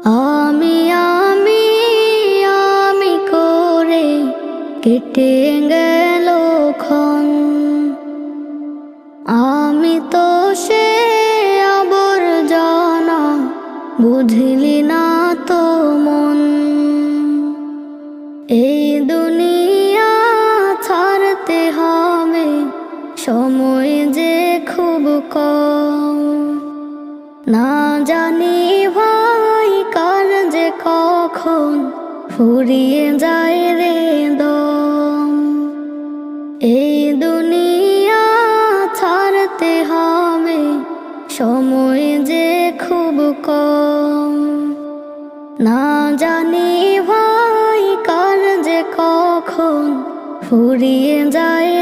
আমি আমি আমি করে কেটে গেল ক্ষণ। আমি তো সে আবর্জনা, বুঝলি না তো মন। এই দুনিয়া ছাড়তে হবে, সময় যে খুব কম। না জানি ভাই কার যে কখন ফুরিয়ে যায় রে দম। এই দুনিয়া ছাড়তে হবে, সময় যে খুব কম। না জানি ভাই কার যে কখন ফুরিয়ে যায়